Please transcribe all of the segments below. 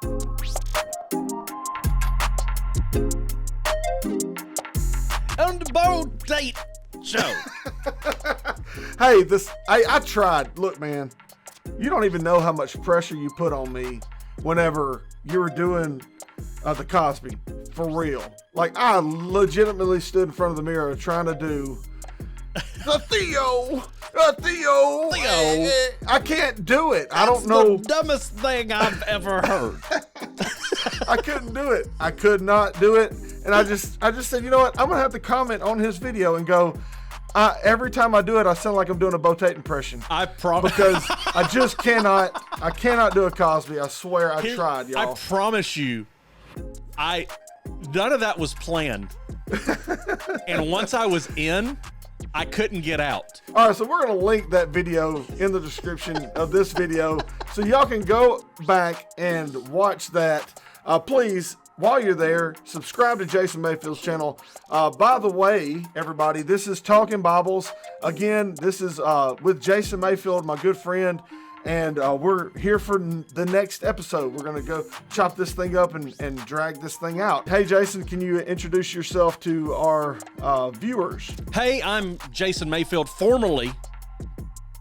On the Beau, Tate show. Hey, I tried. Look, man, you don't even know how much pressure you put on me whenever you were doing the Cosby, for real. Like, I legitimately stood in front of the mirror trying to do the Theo. I can't do it. I don't know. The dumbest thing I've ever heard. I couldn't do it. I could not do it. And I just said, you know what? I'm going to have to comment on his video and go, every time I do it, I sound like I'm doing a Beau Tate impression. I promise. Because I just cannot do a Cosby. I swear I tried, y'all. I promise you, none of that was planned. And once I was in, I couldn't get out. All right, so we're going to link that video in the description of this video so y'all can go back and watch that. Please, while you're there, subscribe to Jason Mayfield's channel. By the way, everybody, this is Talking Bibles. Again, this is with Jason Mayfield, my good friend, and we're here for the next episode. We're going to go chop this thing up and drag this thing out. Hey, Jason, can you introduce yourself to our viewers? Hey, I'm Jason Mayfield, formerly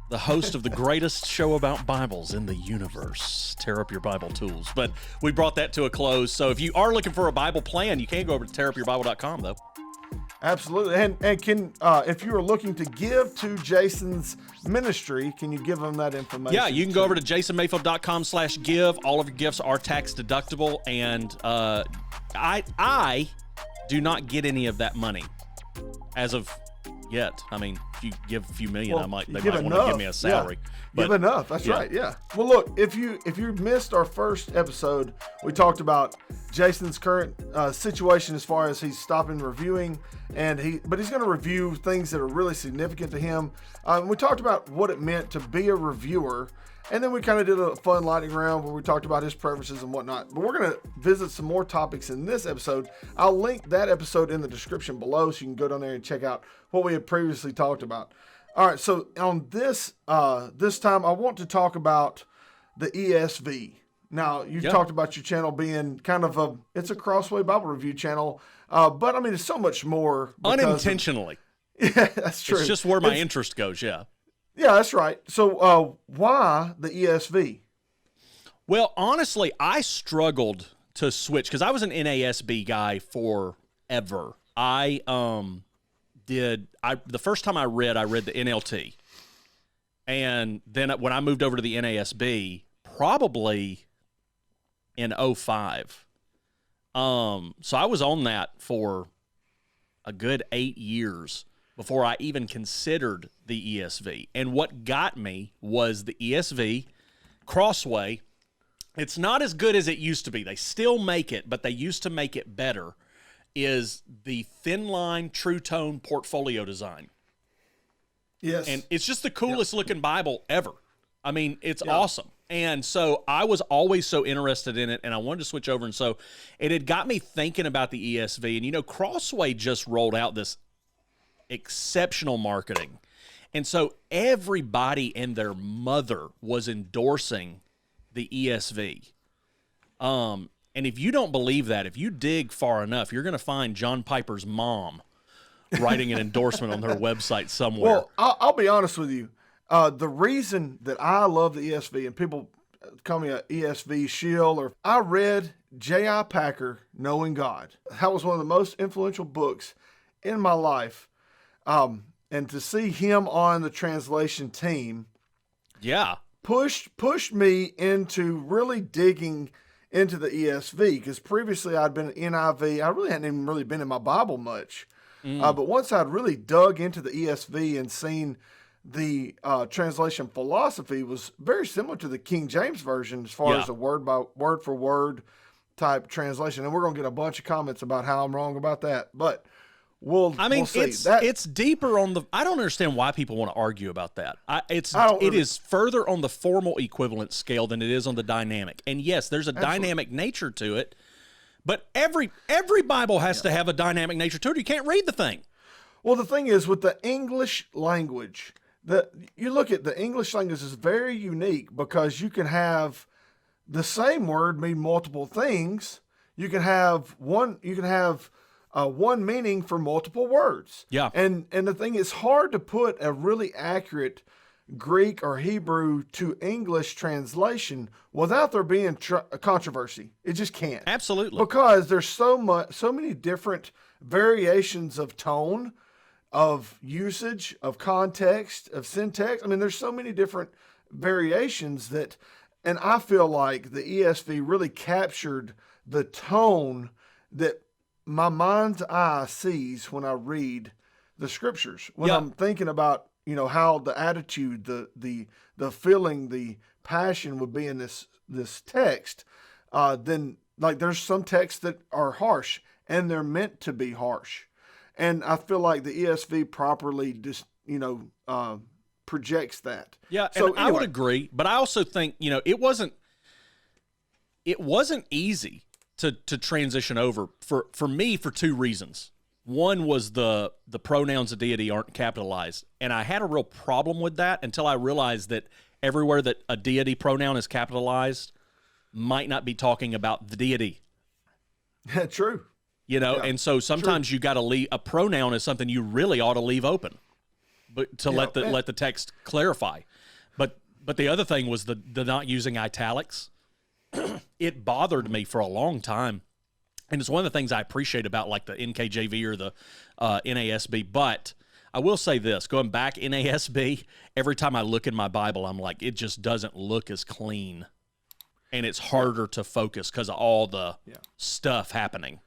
the host of the greatest show about Bibles in the universe, Tear Up Your Bible Tools. But we brought that to a close. So if you are looking for a Bible plan, you can go over to tearupyourbible.com, though. Absolutely. And can if you are looking to give to Jason's ministry, can you give them that information? Yeah, you can go over to jasonmayfield.com/give. All of your gifts are tax deductible, and I do not get any of that money as of yet. I mean, if you give a few million, they might want to give me a salary. Yeah. Give enough. That's right. Yeah. Well, look, if you missed our first episode, we talked about Jason's current situation as far as he's stopping reviewing, but he's going to review things that are really significant to him. We talked about what it meant to be a reviewer, and then we kind of did a fun lightning round where we talked about his preferences and whatnot. But we're going to visit some more topics in this episode. I'll link that episode in the description below so you can go down there and check out what we had previously talked about. All right, so on this time, I want to talk about the ESV. Now, you've talked about your channel being kind of it's a Crossway Bible Review channel, but I mean, it's so much more. Unintentionally. Yeah, that's true. It's just where my interest goes, yeah. Yeah, that's right. So why the ESV? Well, honestly, I struggled to switch because I was an NASB guy forever. The first time I read the NLT. And then when I moved over to the NASB, probably in 05. So I was on that for a good 8 years before I even considered the ESV. And what got me was the ESV, Crossway. It's not as good as it used to be. They still make it, but they used to make it better. Is the thin line true tone portfolio design. Yes. And it's just the coolest looking Bible ever. I mean, it's awesome. And so I was always so interested in it, and I wanted to switch over. And so it had got me thinking about the ESV. And, you know, Crossway just rolled out this exceptional marketing. And so everybody and their mother was endorsing the ESV. And if you don't believe that, if you dig far enough, you're going to find John Piper's mom writing an endorsement on their website somewhere. Well, I'll be honest with you. The reason that I love the ESV, and people call me an ESV shill, or I read J.I. Packer, Knowing God. That was one of the most influential books in my life. And to see him on the translation team, pushed me into really digging into the ESV, because previously I'd been NIV. I really hadn't even really been in my Bible much. But once I'd really dug into the ESV and seen the translation philosophy was very similar to the King James Version as far as a word for word type translation. And we're going to get a bunch of comments about how I'm wrong about that. But we'll see. It's deeper on the. I don't understand why people want to argue about that. It is further on the formal equivalent scale than it is on the dynamic. And yes, there's a dynamic nature to it, but every Bible has to have a dynamic nature to it. You can't read the thing. Well, the thing is with the English language, you look at the English language is very unique because you can have the same word mean multiple things. You can have one meaning for multiple words. Yeah. And the thing is, hard to put a really accurate Greek or Hebrew to English translation without there being a controversy. It just can't. Absolutely. Because there's so many different variations of tone, of usage, of context, of syntax. I mean, there's so many different variations that, and I feel like the ESV really captured the tone that my mind's eye sees when I read the scriptures. When I'm thinking about, how the attitude, the feeling, the passion would be in this text, then like there's some texts that are harsh and they're meant to be harsh. And I feel like the ESV properly just, projects that. Yeah, so and I would agree, but I also think, it wasn't easy to transition over for me for two reasons. One was the pronouns of deity aren't capitalized, and I had a real problem with that until I realized that everywhere that a deity pronoun is capitalized might not be talking about the deity. True. And so sometimes you got to leave a pronoun is something you really ought to leave open, but to let the text clarify. But the other thing was the not using italics. It bothered me for a long time. And it's one of the things I appreciate about like the NKJV or the NASB. But I will say this, going back NASB, every time I look in my Bible, I'm like, it just doesn't look as clean. And it's harder to focus because of all the stuff happening.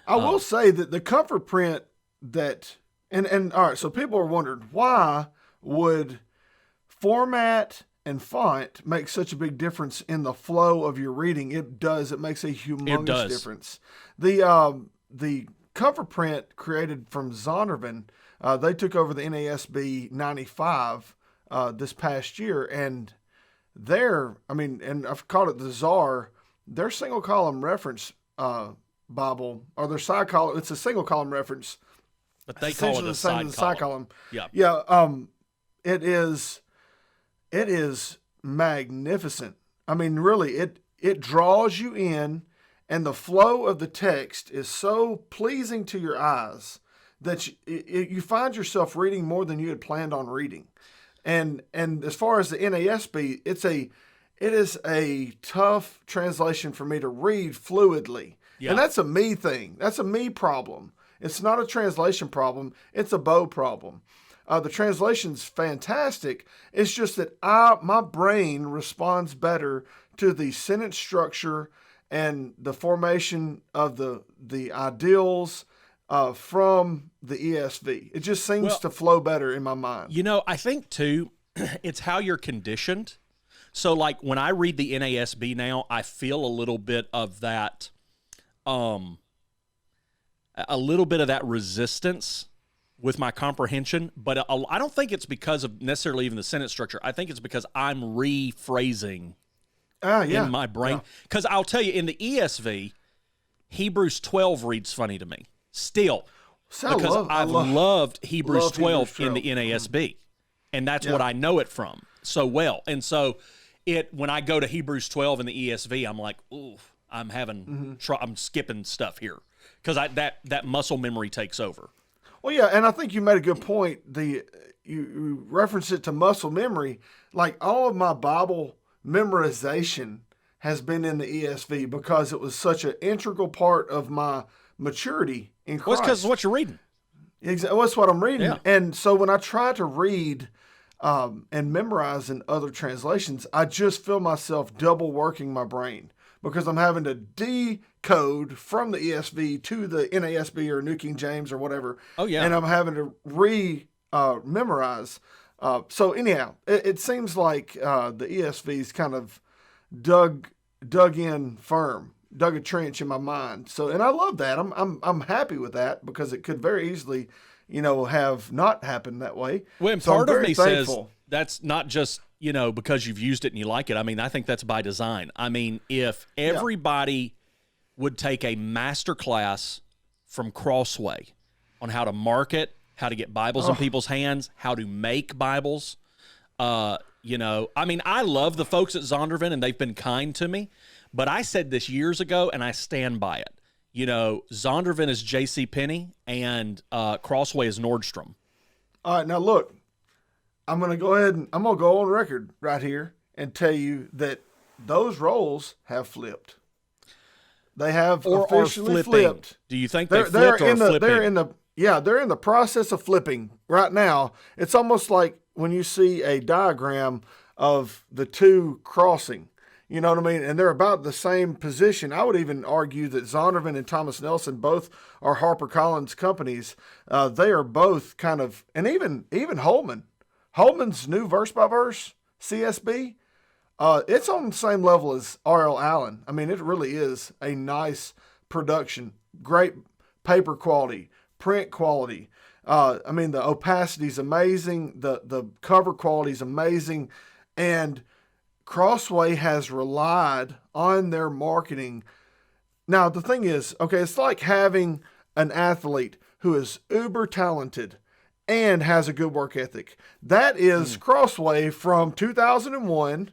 I will say that the comfort print that, and all right, so people are wondering, why would format and font make such a big difference in the flow of your reading? It does. It makes a humongous difference. The cover print created from Zondervan, they took over the NASB 95 this past year, and and I've called it the Czar, their single column reference Bible, or their side column, it's a single column reference. But they call it a side column. Yeah. Yeah. It is magnificent. I mean, really, it draws you in, and the flow of the text is so pleasing to your eyes that you find yourself reading more than you had planned on reading. And as far as the NASB, it is a tough translation for me to read fluidly. Yeah. And that's a me thing. That's a me problem. It's not a translation problem. It's a Beau problem. The translation's fantastic. It's just that my brain responds better to the sentence structure and the formation of the ideals from the ESV. It just seems to flow better in my mind. I think too, it's how you're conditioned. So like when I read the NASB now, I feel a little bit of that, resistance with my comprehension, but I don't think it's because of necessarily even the sentence structure. I think it's because I'm rephrasing in my brain. Because I'll tell you, in the ESV, Hebrews 12 reads funny to me still. Because I've loved Hebrews 12 in the NASB, and that's what I know it from so well. And so when I go to Hebrews 12 in the ESV, I'm like, ooh, I'm I'm skipping stuff here because that muscle memory takes over. Well, yeah, and I think you made a good point. You reference it to muscle memory. Like all of my Bible memorization has been in the ESV because it was such an integral part of my maturity in Christ. Well, it's because of what you're reading. Exactly, that's what I'm reading. Yeah. And so when I try to read and memorize in other translations, I just feel myself double working my brain because I'm having to decode from the ESV to the NASB or New King James or whatever. Oh, yeah. And I'm having to memorize. So anyhow, it seems like the ESV's kind of dug in firm, dug a trench in my mind. So, and I love that. I'm happy with that because it could very easily, have not happened that way. Well, and part of me says that's not just, because you've used it and you like it. I mean, I think that's by design. I mean, if everybody would take a master class from Crossway on how to market, how to get Bibles in people's hands, how to make Bibles, You know, I mean, I love the folks at Zondervan, and they've been kind to me, but I said this years ago, and I stand by it. You know, Zondervan is J.C. Penney, and Crossway is Nordstrom. All right, now look, I'm going to go ahead and I'm going to go on record right here and tell you that those roles have flipped. They have officially flipped. Do you think they flipped or flipping? They're in the process of flipping right now. It's almost like when you see a diagram of the two crossing, you know what I mean? And they're about the same position. I would even argue that Zondervan and Thomas Nelson both are HarperCollins companies. They are both kind of, and even Holman. Holman's new verse by verse CSB, it's on the same level as R.L. Allen. I mean, it really is a nice production, great paper quality, print quality. I mean, the opacity is amazing. The cover quality is amazing. And Crossway has relied on their marketing. Now, the thing is, okay, it's like having an athlete who is uber talented and has a good work ethic. That is Crossway from 2001,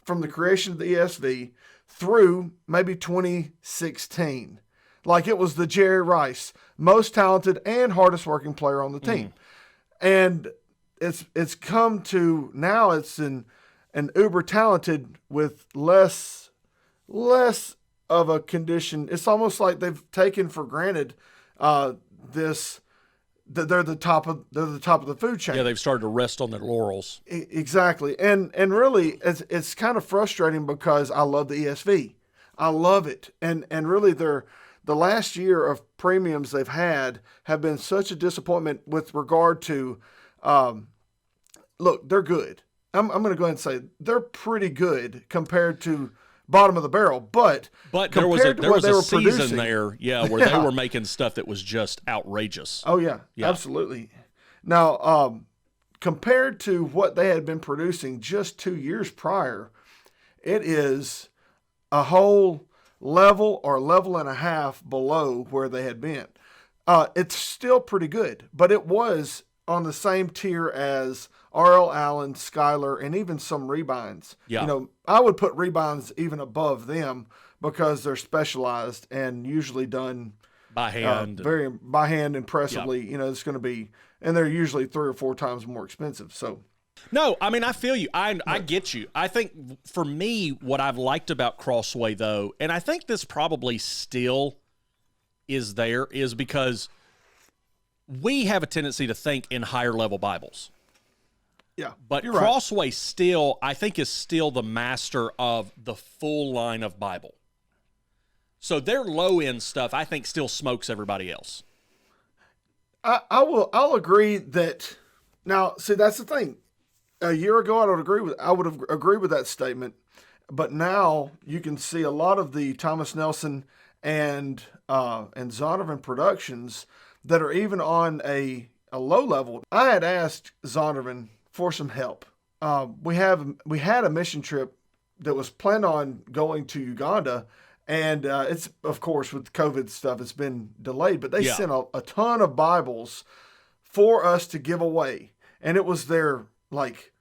from the creation of the ESV, through maybe 2016. Like it was the Jerry Rice, most talented and hardest working player on the team. And it's come to now it's an uber talented with less of a condition. It's almost like they've taken for granted that they're the top of the food chain. Yeah, they've started to rest on their laurels. Exactly. And really it's kind of frustrating because I love the ESV. I love it. And really the last year of premiums they've had have been such a disappointment with regard to, look, they're good. I'm going to go ahead and say they're pretty good compared to bottom of the barrel, but there was a season there, where they were making stuff that was just outrageous. Oh yeah, absolutely. Now, compared to what they had been producing just 2 years prior, it is a whole level or level and a half below where they had been. It's still pretty good, but it was on the same tier as R.L. Allen, Schuyler, and even some rebinds. Yeah. You know, I would put rebinds even above them because they're specialized and usually done by hand, by hand impressively. Yeah. You know, it's going to be, and they're usually 3 or 4 times more expensive. So, no, I mean, I feel you. I get you. I think for me, what I've liked about Crossway, though, and I think this probably still is there, is because we have a tendency to think in higher level Bibles. Yeah, but Crossway still, I think, is still the master of the full line of Bible. So their low end stuff, I think, still smokes everybody else. I'll agree that. Now, see, that's the thing. A year ago, I would have agreed with that statement, but now you can see a lot of the Thomas Nelson and Zondervan productions that are even on a low level. I had asked Zondervan for some help. We had a mission trip that was planned on going to Uganda, and it's, of course, with COVID stuff, it's been delayed, but they sent a ton of Bibles for us to give away. And it was their, like,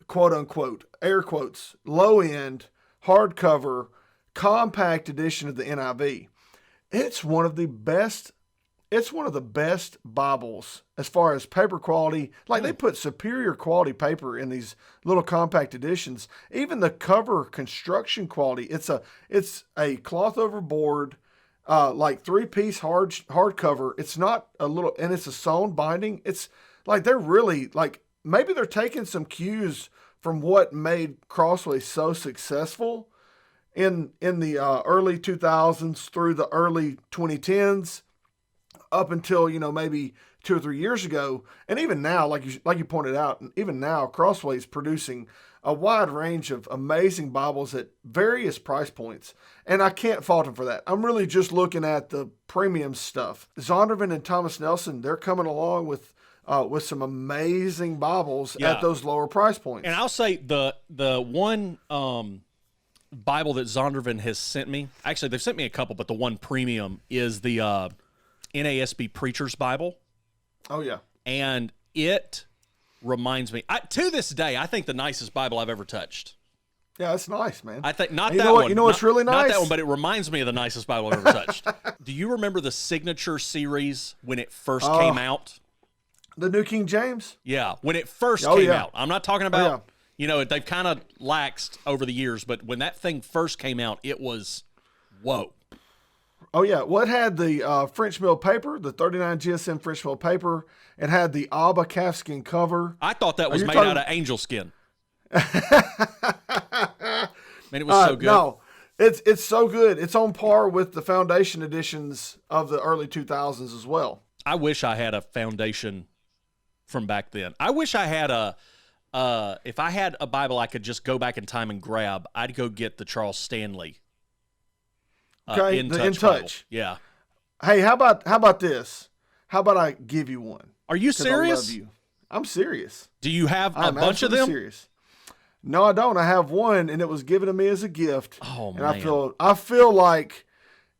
quote unquote, air quotes, low end, hardcover, compact edition of the NIV. It's one of the best Bibles as far as paper quality. Like, they put superior quality paper in these little compact editions. Even the cover construction quality, it's a cloth over board, like 3-piece hardcover. It's not a little, and it's a sewn binding. It's like they're really, like, maybe they're taking some cues from what made Crossway so successful in the early 2000s through the early 2010s. Up until, maybe 2 or 3 years ago. And even now, like you pointed out, even now, Crossway is producing a wide range of amazing Bibles at various price points. And I can't fault them for that. I'm really just looking at the premium stuff. Zondervan and Thomas Nelson, they're coming along with some amazing Bibles at those lower price points. And I'll say the one Bible that Zondervan has sent me, actually they've sent me a couple, but the one premium is the NASB Preacher's Bible. Oh, yeah. And it reminds me. To this day, I think the nicest Bible I've ever touched. Yeah, that's nice, man. I think not and that one. You know what's really nice? Not that one, but it reminds me of the nicest Bible I've ever touched. Do you remember the Signature series when it first came out? The New King James? Yeah, when it first came out. I'm not talking about, they've kind of laxed over the years, but when that thing first came out, it was, whoa. Oh, yeah. Well, it had the French mill paper, the 39 GSM French mill paper. It had the Alba calfskin cover. I thought that was made out of angel skin. Man, it was so good. No, it's so good. It's on par with the Foundation editions of the early 2000s as well. I wish I had a Foundation from back then. I wish I had if I had a Bible I could just go back in time and grab, I'd go get the Charles Stanley. Okay, the In Touch. Yeah. Hey, how about this? How about I give you one? Are you serious? I love you. I'm serious. Do you have a bunch of them? Serious. No, I don't. I have one, and it was given to me as a gift. Oh, and man. I feel like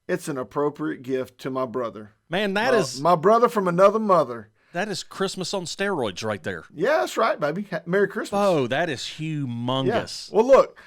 it's an appropriate gift to my brother. Man, that is my brother from another mother. That is Christmas on steroids right there. Yeah, that's right, baby. Merry Christmas. Oh, that is humongous. Yeah. Well, look,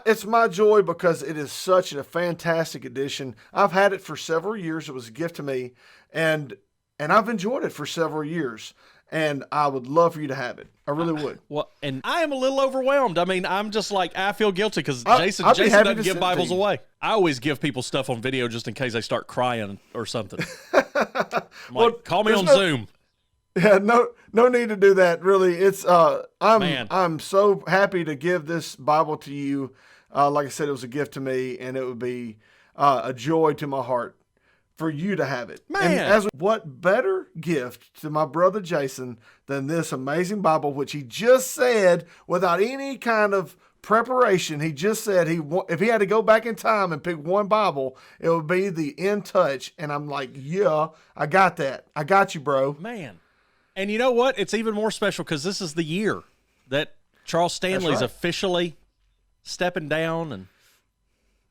it's my joy because it is such a fantastic edition. I've had it for several years. It was a gift to me, and I've enjoyed it for several years. And I would love for you to have it. I really would. Well, and I am a little overwhelmed. I mean, I'm just like, I feel guilty because Jason doesn't give Bibles away. I always give people stuff on video just in case they start crying or something. I'm like, call me on Zoom. Yeah, no need to do that. Really, it's I'm so happy to give this Bible to you. Like I said, it was a gift to me, and it would be a joy to my heart for you to have it. Man. And what better gift to my brother Jason than this amazing Bible, which he just said without any kind of preparation. He just said if he had to go back in time and pick one Bible, it would be the In Touch. And I'm like, yeah, I got that. I got you, bro. Man. And you know what? It's even more special because this is the year that Charles Stanley's officially stepping down. And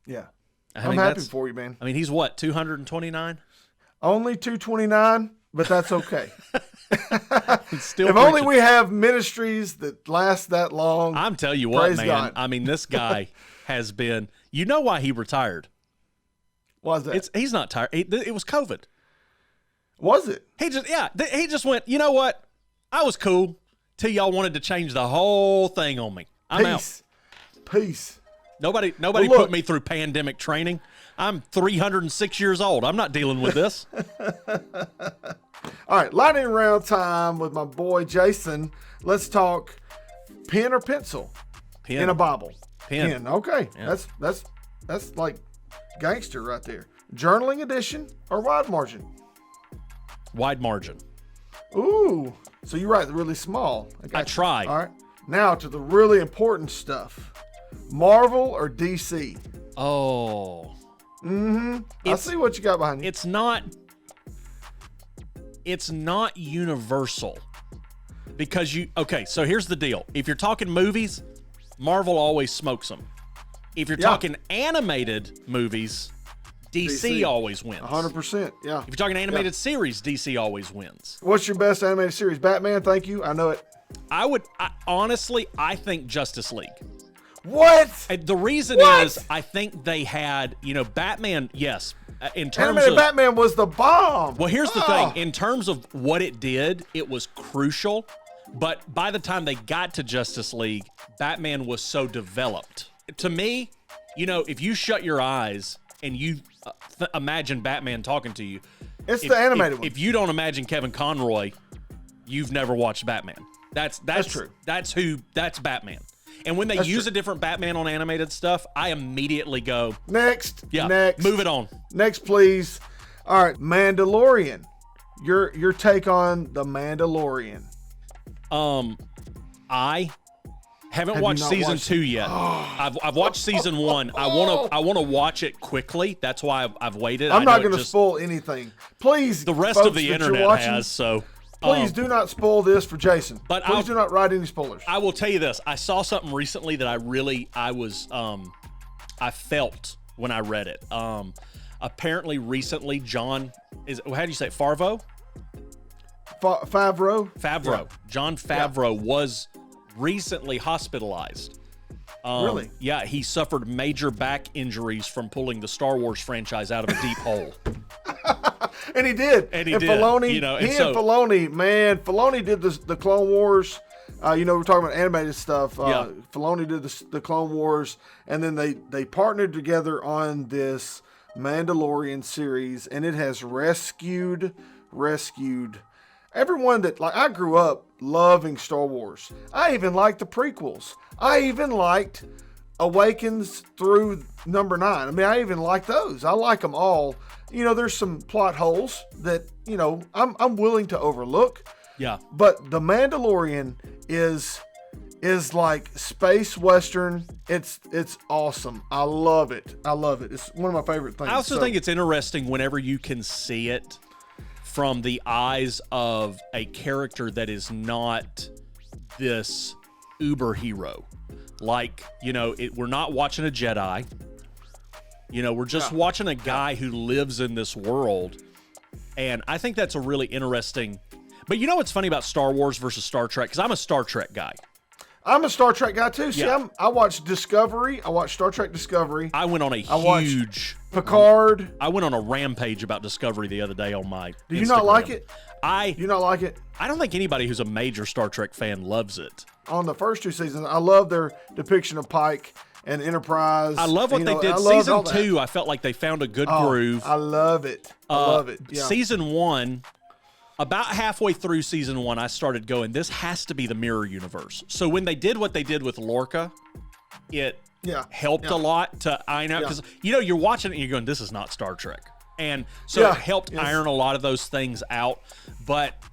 yeah. I'm happy for you, man. I mean, he's what, 229? Only 229, but that's okay. Still if only we have ministries that last that long. I'm telling you what, man. God. I mean, this guy has been. You know why he retired? Why is that? He's not tired. It was COVID. Was it? He just went. You know what? I was cool till y'all wanted to change the whole thing on me. I'm out. Peace. Nobody put me through pandemic training. I'm 306 years old. I'm not dealing with this. All right, lightning round time with my boy Jason. Let's talk pen or pencil in a Bible. Pen. Okay, yeah. That's like gangster right there. Journaling edition or wide margin? Wide margin. Ooh, so you write really small. I tried. All right, now to the really important stuff. Marvel or DC? Oh. Mm-hmm. I see what you got behind you. It's not universal. Because so here's the deal. If you're talking movies, Marvel always smokes them. If you're talking animated movies, DC always wins. 100%, yeah. If you're talking animated series, DC always wins. What's your best animated series? Batman, thank you. I know it. Honestly, I think Justice League. What? And the reason is I think they had, Batman, yes. In terms Animated of Batman was the bomb. Well, here's the thing. In terms of what it did, it was crucial. But by the time they got to Justice League, Batman was so developed. To me, if you shut your eyes and you imagine Batman talking to you. It's the animated one. If you don't imagine Kevin Conroy, you've never watched Batman. That's true. That's Batman. And when they use a different Batman on animated stuff, I immediately go, next. Yeah, next. Move it on. Next, please. All right, Mandalorian. Your take on the Mandalorian? I haven't watched season 2 yet. I've watched season 1. I want to watch it quickly. That's why I've waited. I'm not going to spoil anything. Please, the rest of the internet has so. Please do not spoil this for Jason. But please do not write any spoilers. I will tell you this. I saw something recently that I felt when I read it. Apparently recently, John how do you say it? Favreau? Favreau. Yeah. Jon Favreau was recently hospitalized. Really? Yeah, he suffered major back injuries from pulling the Star Wars franchise out of a deep hole. And he did. And he did. Filoni, You know, and Filoni, man, Filoni did the Clone Wars. We're talking about animated stuff. Filoni did the Clone Wars, and then they partnered together on this Mandalorian series, and it has rescued everyone that, like, I grew up loving Star Wars. I even liked the prequels. I even liked Awakens through number 9. I mean, I even like those. I like them all. There's some plot holes that, I'm willing to overlook. Yeah. But The Mandalorian is like space western. It's awesome. I love it. It's one of my favorite things. I also think it's interesting whenever you can see it from the eyes of a character that is not this uber hero. Like, we're not watching a Jedi. We're just watching a guy who lives in this world. And I think that's a really interesting. But you know what's funny about Star Wars versus Star Trek? Because I'm a Star Trek guy. I'm a Star Trek guy too. See, I watched Discovery. I watched Star Trek Discovery. I went on a huge Picard. I went on a rampage about Discovery the other day on my Do you not like it? You not like it? I don't think anybody who's a major Star Trek fan loves it. On the first 2 seasons, I love their depiction of Pike and Enterprise. I love what they did. Season 2, I felt like they found a good groove. I love it. Yeah. Season 1, about halfway through season 1, I started going, this has to be the mirror universe. So when they did what they did with Lorca, it helped a lot to iron out. Because, you're watching it and you're going, this is not Star Trek. And so it helped iron a lot of those things out. But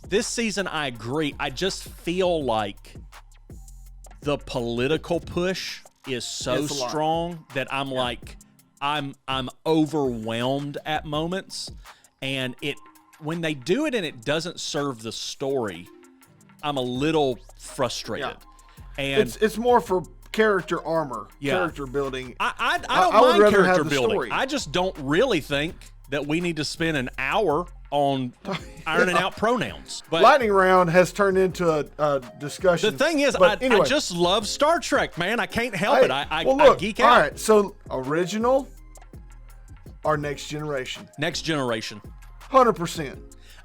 this season, I agree. I just feel like the political push is so strong that I'm like, I'm overwhelmed at moments. And when they do it and it doesn't serve the story, I'm a little frustrated. And it's more for character armor, character building. I don't mind character building. Story. I just don't really think that we need to spend an hour on ironing out pronouns. But Lightning Round has turned into a discussion. The thing is, I just love Star Trek, man. I can't help it. I geek out. All right, so original or Next Generation? Next Generation. 100%.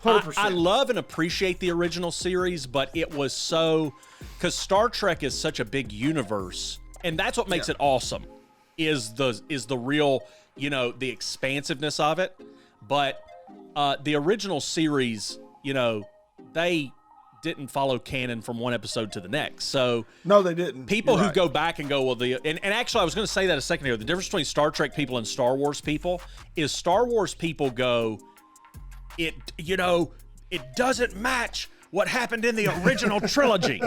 100%. I love and appreciate the original series, but it was because Star Trek is such a big universe, and that's what makes it awesome. Is the real, the expansiveness of it. But the original series, they didn't follow canon from one episode to the next. So no, they didn't. People who go back and go, well, and actually, I was going to say that a second ago. The difference between Star Trek people and Star Wars people is Star Wars people go, it doesn't match what happened in the original trilogy.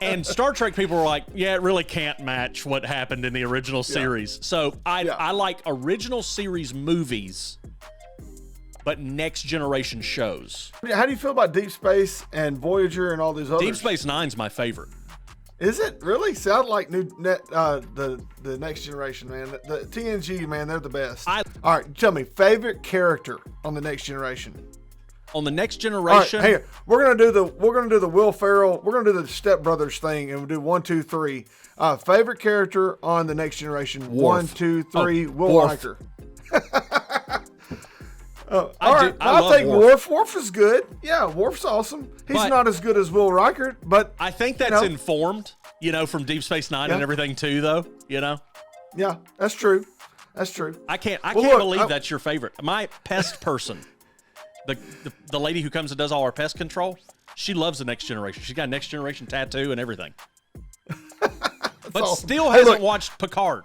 And Star Trek people were like, yeah, it really can't match what happened in the original series. So I like original series movies, but Next Generation shows. How do you feel about Deep Space and Voyager and all these others? Deep Space Nine's my favorite. Is it really? Sound like the Next Generation, man. The TNG, man, they're the best. All right, tell me, favorite character on the Next Generation. On the Next Generation, all right, hey, we're gonna do the Will Ferrell. We're gonna do the Step Brothers thing, and we'll do 1, 2, 3. Favorite character on the Next Generation. Worf. 1, 2, 3. Will Riker. I'll take Worf. Worf is good. Yeah, Worf's awesome. He's not as good as Will Riker, but I think that's informed, from Deep Space Nine and everything too, though. Yeah, that's true. That's true. I can't believe that's your favorite. My pest person, the lady who comes and does all our pest control, she loves the Next Generation. She's got a Next Generation tattoo and everything. But awesome. Still hasn't watched Picard.